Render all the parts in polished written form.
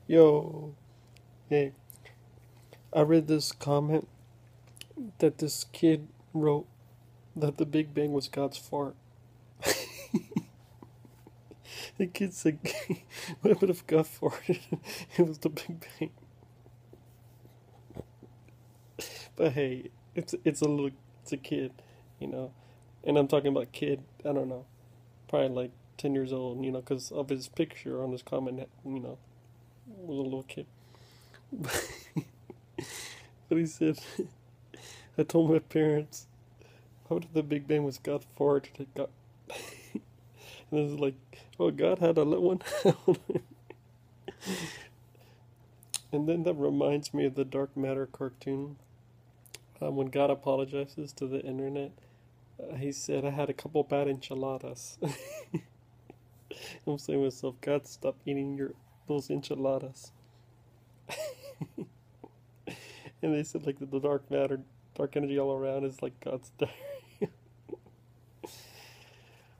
Yo, hey, I read this comment that this kid wrote that the Big Bang was God's fart. The kid said, "What if God farted? It was the Big Bang." But hey, it's a kid, you know, and I'm talking about kid. I don't know, probably like 10 years old, because of his picture on his comment, was a little kid. But he said, "I told my parents, what if the Big Bang was God farted? It got." And it was like, oh, God had a little one. And then that reminds me of the Dark Matter cartoon. When God apologizes to the internet, he said, I had a couple bad enchiladas. I'm saying to myself, God, stop eating those enchiladas. And they said, like, the dark matter, dark energy all around is like God's diarrhea.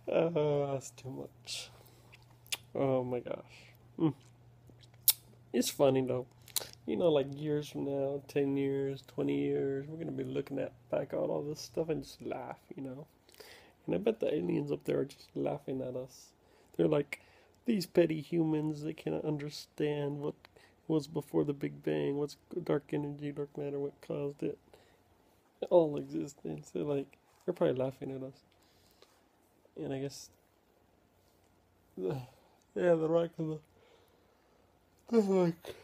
That's too much. Oh my gosh. Mm. It's funny though. Like years from now, 10 years, 20 years, we're going to be looking at back on all this stuff and just laugh. And I bet the aliens up there are just laughing at us. They're like, these petty humans, they cannot understand what was before the Big Bang, what's dark energy, dark matter, what caused it, all existence. They're probably laughing at us. And I guess, yeah, they're like, they're like,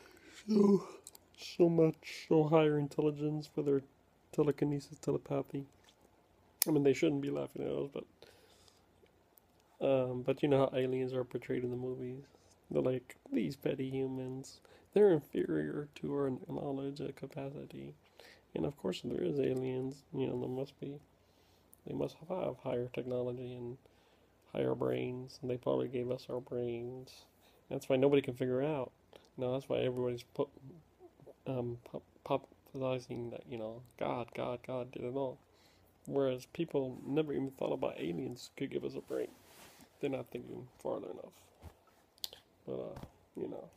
so much, so higher intelligence for their telekinesis, telepathy. I mean, they shouldn't be laughing at us, but you know how aliens are portrayed in the movies. They're like these petty humans. They're inferior to our knowledge and capacity. And of course, there is aliens. There must be. They must have higher technology and higher brains, and they probably gave us our brains. That's why nobody can figure it out. That's why everybody's popularizing that, God did it all. Whereas people never even thought about aliens could give us a brain. They're not thinking farther enough. But, you know,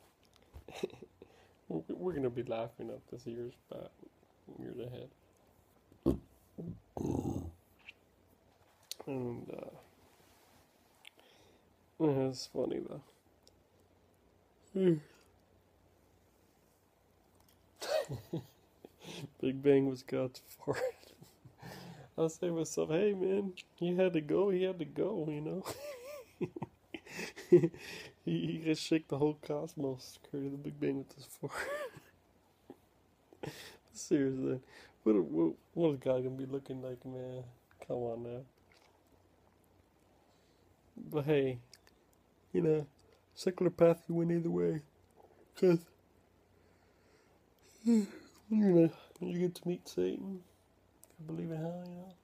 we're going to be laughing at this years ahead. And, it's funny though. Big Bang was God's fart. I was saying to myself, hey man, he had to go, he could shake the whole cosmos, created the Big Bang with his fart. Seriously, what is God gonna be looking like, man? Come on now. But hey, secular path can win either way. Cause you get to meet Satan. If you believe in hell,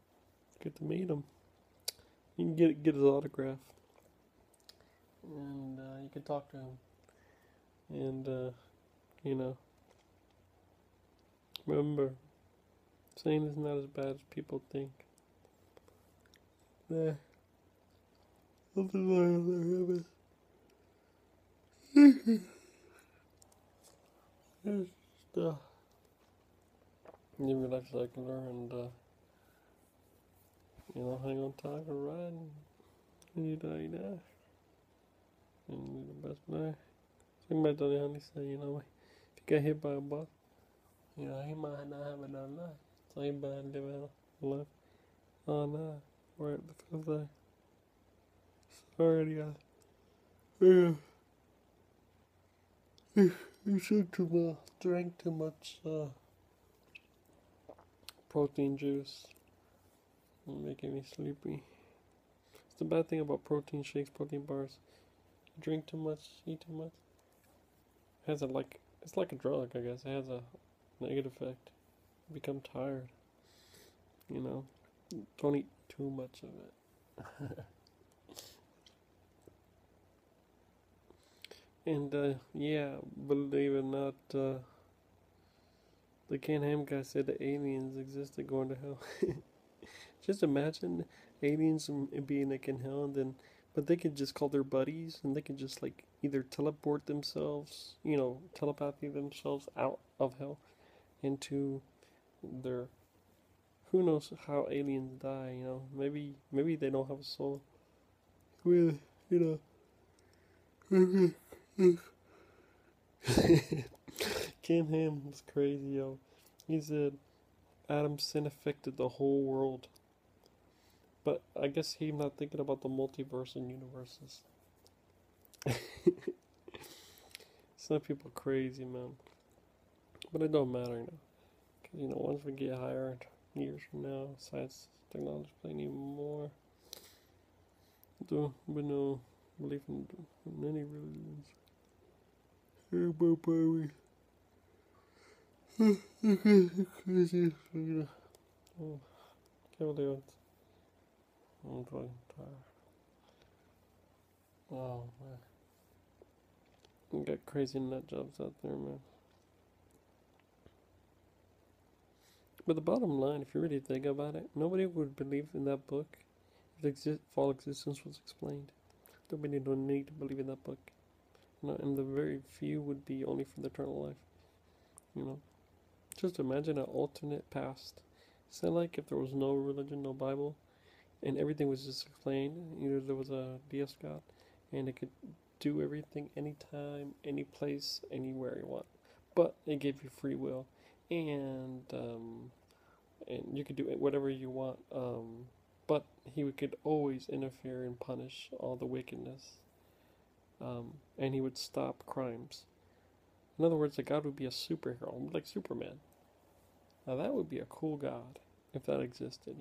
get to meet him. You can get his autograph, and you can talk to him. And remember, Satan is not as bad as people think. Yeah. Nothing it's just, live your life secular and, hang on tight or ride. And you die, you die. And you're the best man. Somebody told me, honey, say, if you get hit by a bus, he might not have another life. So he might live a life. Oh no, we're at the fifth day. Sorry, guys. Yeah. You took too much, drank too much protein juice. Making me sleepy. It's the bad thing about protein shakes, protein bars. You drink too much, eat too much. It's like a drug, I guess. It has a negative effect. You become tired. Don't eat too much of it. And yeah, believe it or not, the Ken Ham guy said the aliens existed going to hell. Just imagine aliens being like in hell, and then but they could just call their buddies and they could just like either teleport themselves, telepathy themselves out of hell into their. Who knows how aliens die? Maybe they don't have a soul. With Ken Ham was crazy, yo. He said Adam's sin affected the whole world. But I guess he's not thinking about the multiverse and universes. Some people crazy, man. But it don't matter now. Because, once we get higher years from now, science, technology playing even more. We know, believe in many religions. Everybody. Crazy. Oh, can't believe it. I'm fucking tired. Oh, man. You got crazy nut jobs out there, man. But the bottom line, if you really think about it, nobody would believe in that book if fall existence was explained. Nobody don't need to believe in that book. And the very few would be only for the eternal life. Just imagine an alternate past. It's not like if there was no religion, no Bible, and everything was just explained. Either there was a DS God, and it could do everything anytime, any place, anywhere you want. But it gave you free will, and you could do whatever you want. But he could always interfere and punish all the wickedness, and he would stop crimes. In other words, a god would be a superhero, like Superman. Now that would be a cool god if that existed,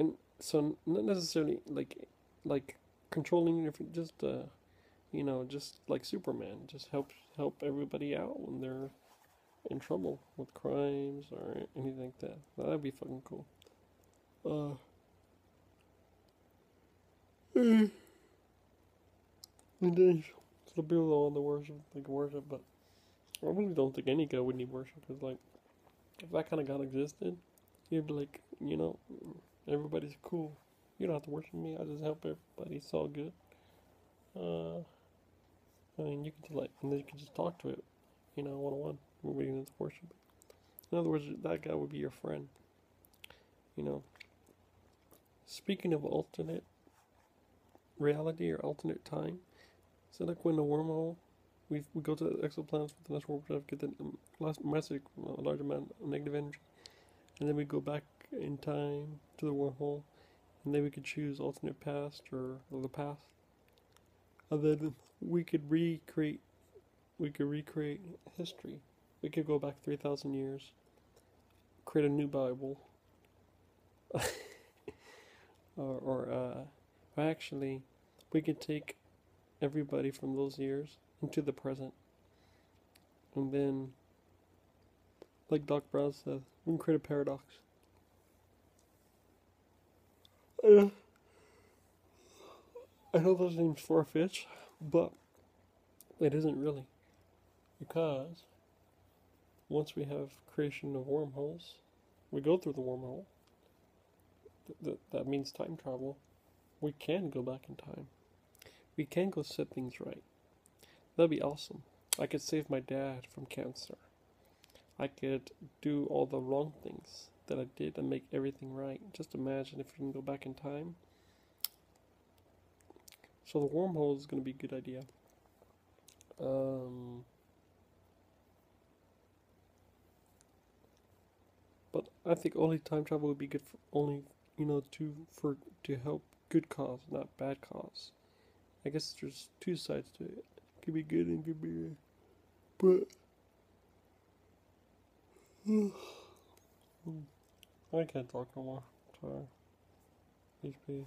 And so not necessarily like controlling, if just just like Superman, just help everybody out when they're in trouble with crimes or anything like that. That'd be fucking cool. And then some people don't want to worship, they can worship, but I really don't think any god would need worship, because like if that kind of god existed, you'd be like, everybody's cool. You don't have to worship me. I just help everybody. It's all good. I mean, you can and then you can just talk to it, one on one. Nobody needs to worship it. In other words, that guy would be your friend. Speaking of alternate reality or alternate time, so like when the wormhole, we go to the exoplanets with the next warp drive, get the last message, a large amount of negative energy, and then we go back in time to the wormhole, and then we could choose alternate past or the past, and then we could recreate history. We could go back 3,000 years, create a new Bible, or actually, we could take everybody from those years into the present, and then, like Doc Brown said, we can create a paradox. I know that seems far-fetched, but it isn't really, because once we have creation of wormholes, we go through the wormhole. That means time travel. We can go back in time. We can go set things right. That'd be awesome. I could save my dad from cancer. I could do all the wrong things that I did and make everything right. Just imagine if we can go back in time. So the wormhole is going to be a good idea. But I think only time travel would be good for only, to help good cause, not bad cause. I guess there's two sides to it. It could be good and could be bad. But I can't talk no more. Sorry. Peace.